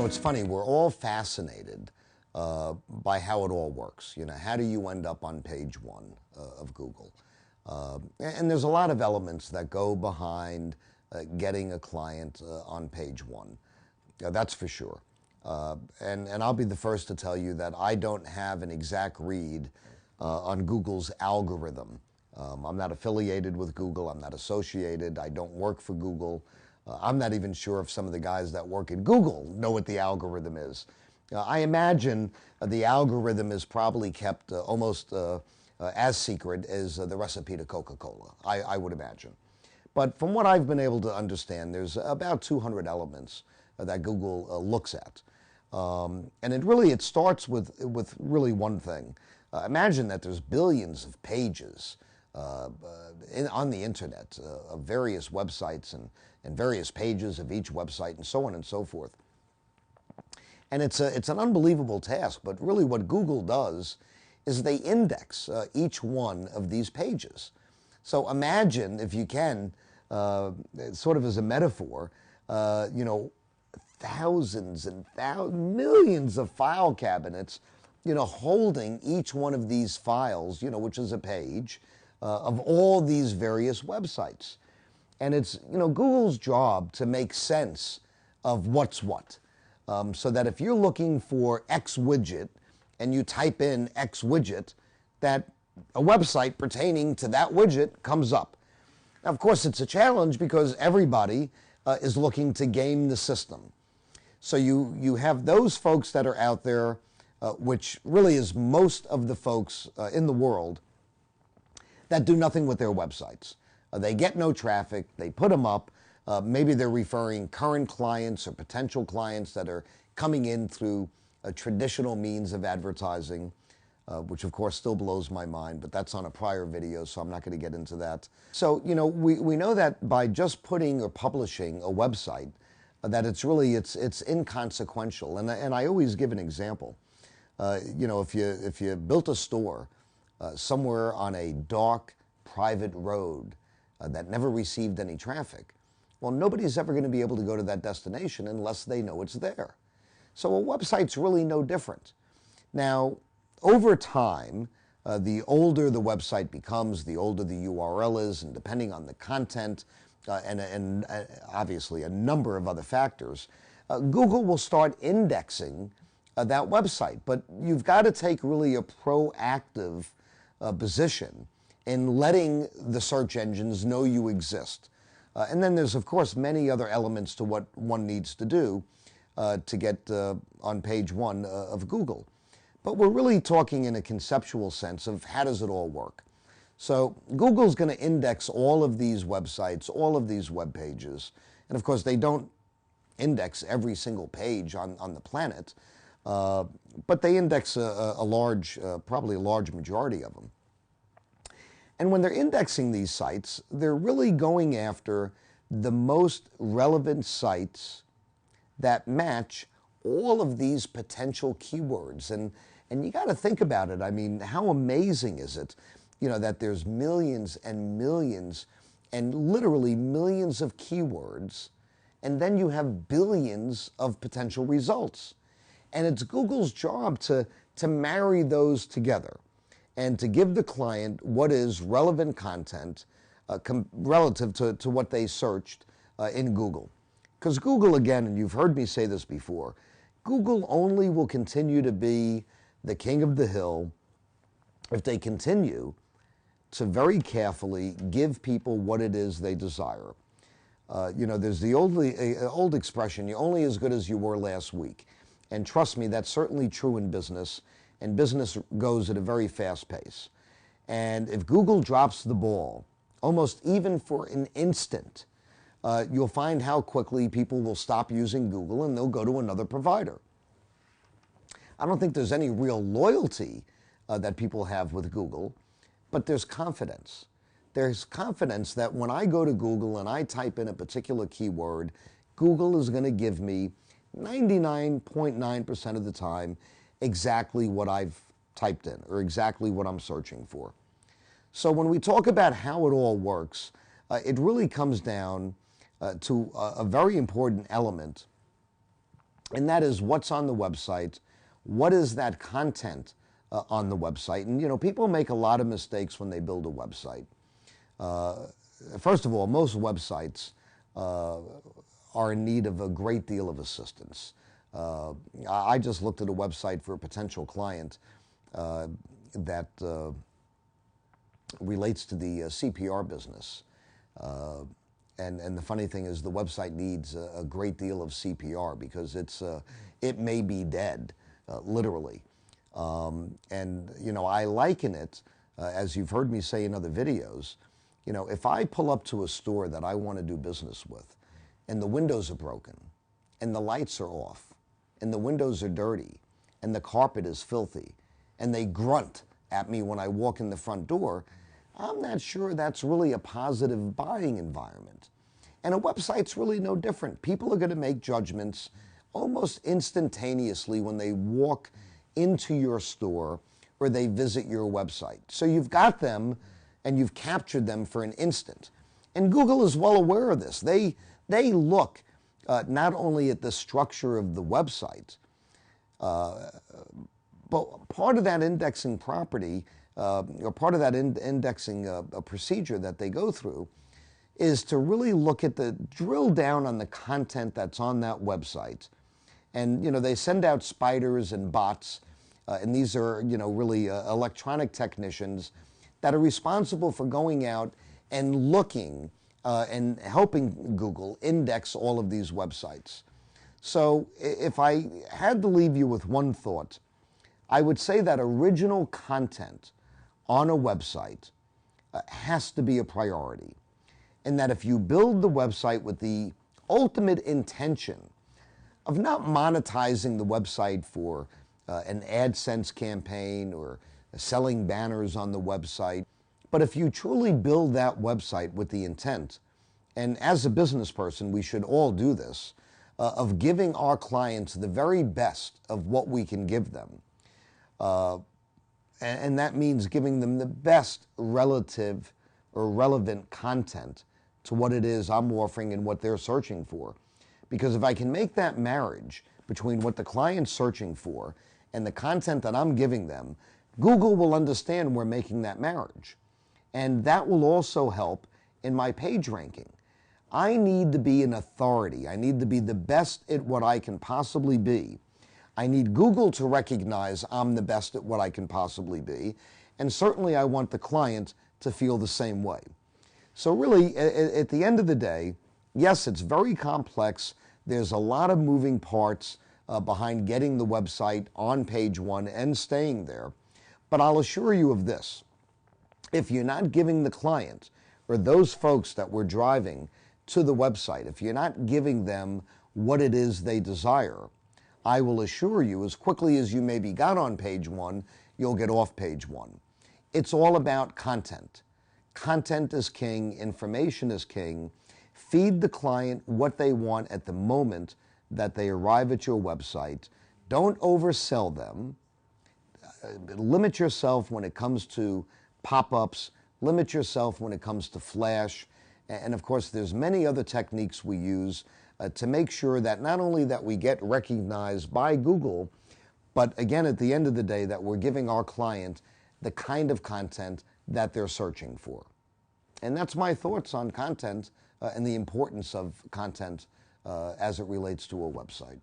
know, it's funny, we're all fascinated by how it all works. You know, how do you end up on page one of Google? And there's a lot of elements that go behind getting a client on page one. That's for sure. And I'll be the first to tell you that I don't have an exact read on Google's algorithm. I'm not affiliated with Google. I'm not associated. I don't work for Google. I'm not even sure if some of the guys that work at Google know what the algorithm is. I imagine the algorithm is probably kept almost as secret as the recipe to Coca-Cola, I would imagine. But from what I've been able to understand, there's about 200 elements that Google looks at. And it starts with really one thing. Imagine that there's billions of pages on the internet of various websites and various pages of each website and so on and so forth. And it's an unbelievable task, but really what Google does is they index each one of these pages. So imagine, if you can, sort of as a metaphor, you know, thousands and millions of file cabinets, you know, holding each one of these files, you know, which is a page of all these various websites. And it's, you know, Google's job to make sense of what's what. So that if you're looking for X widget and you type in X widget, that a website pertaining to that widget comes up. Now, of course, it's a challenge because everybody is looking to game the system. So you have those folks that are out there, which really is most of the folks in the world that do nothing with their websites. They get no traffic, they put them up, maybe they're referring current clients or potential clients that are coming in through a traditional means of advertising, which of course still blows my mind, but that's on a prior video, so I'm not going to get into that. So, you know, we know that by just putting or publishing a website, that it's inconsequential. And I always give an example. You know, if you built a store somewhere on a dark, private road that never received any traffic, well, nobody's ever going to be able to go to that destination unless they know it's there. So a website's really no different. Now, over time, the older the website becomes, the older the URL is, and depending on the content and obviously a number of other factors, Google will start indexing that website. But you've got to take really a proactive position in letting the search engines know you exist. And then there's, of course, many other elements to what one needs to do to get on page one of Google. But we're really talking in a conceptual sense of how does it all work. So Google's going to index all of these websites, all of these web pages. And of course, they don't index every single page on the planet, but they index probably a large majority of them. And when they're indexing these sites, they're really going after the most relevant sites that match all of these potential keywords. And you got to think about it. I mean, how amazing is it, you know, that there's millions and millions and literally millions of keywords, and then you have billions of potential results. And it's Google's job to marry those together and to give the client what is relevant content relative to what they searched in Google. Because Google, again, and you've heard me say this before, Google only will continue to be the king of the hill if they continue to very carefully give people what it is they desire. You know, there's the old expression, you're only as good as you were last week. And trust me, that's certainly true in business. And business goes at a very fast pace. And if Google drops the ball, almost even for an instant, you'll find how quickly people will stop using Google and they'll go to another provider. I don't think there's any real loyalty that people have with Google, but there's confidence. There's confidence that when I go to Google and I type in a particular keyword, Google is going to give me 99.9% of the time exactly what I've typed in or exactly what I'm searching for. So when we talk about how it all works, it really comes down to a very important element and that is what's on the website, what is that content on the website. And people make a lot of mistakes when they build a website. First of all, most websites are in need of a great deal of assistance. I just looked at a website for a potential client that relates to the CPR business. And the funny thing is the website needs a great deal of CPR because it may be dead, literally. And I liken it, as you've heard me say in other videos, if I pull up to a store that I want to do business with and the windows are broken and the lights are off and the windows are dirty and the carpet is filthy and they grunt at me when I walk in the front door, I'm not sure that's really a positive buying environment. And a website's really no different. People are going to make judgments almost instantaneously when they walk into your store or they visit your website. So you've got them and you've captured them for an instant. And Google is well aware of this. They look not only at the structure of the website, but part of that indexing property, or part of that indexing procedure that they go through is to really drill down on the content that's on that website. And, they send out spiders and bots, and these are, really electronic technicians that are responsible for going out and looking and helping Google index all of these websites. So if I had to leave you with one thought, I would say that original content on a website has to be a priority. And that if you build the website with the ultimate intention of not monetizing the website for an AdSense campaign or selling banners on the website, but if you truly build that website with the intent, and as a business person, we should all do this, of giving our clients the very best of what we can give them. And that means giving them the best relative or relevant content to what it is I'm offering and what they're searching for. Because if I can make that marriage between what the client's searching for and the content that I'm giving them, Google will understand we're making that marriage. And that will also help in my page ranking. I need to be an authority. I need to be the best at what I can possibly be. I need Google to recognize I'm the best at what I can possibly be. And certainly I want the client to feel the same way. So really, at the end of the day, yes, it's very complex. There's a lot of moving parts behind getting the website on page one and staying there. But I'll assure you of this. If you're not giving the client or those folks that we're driving to the website, if you're not giving them what it is they desire, I will assure you, as quickly as you maybe got on page one, you'll get off page one. It's all about content. Content is king, information is king. Feed the client what they want at the moment that they arrive at your website. Don't oversell them. Limit yourself when it comes to pop-ups. Limit yourself when it comes to flash. And of course, there's many other techniques we use to make sure that not only that we get recognized by Google, but again, at the end of the day, that we're giving our client the kind of content that they're searching for. And that's my thoughts on content and the importance of content as it relates to a website.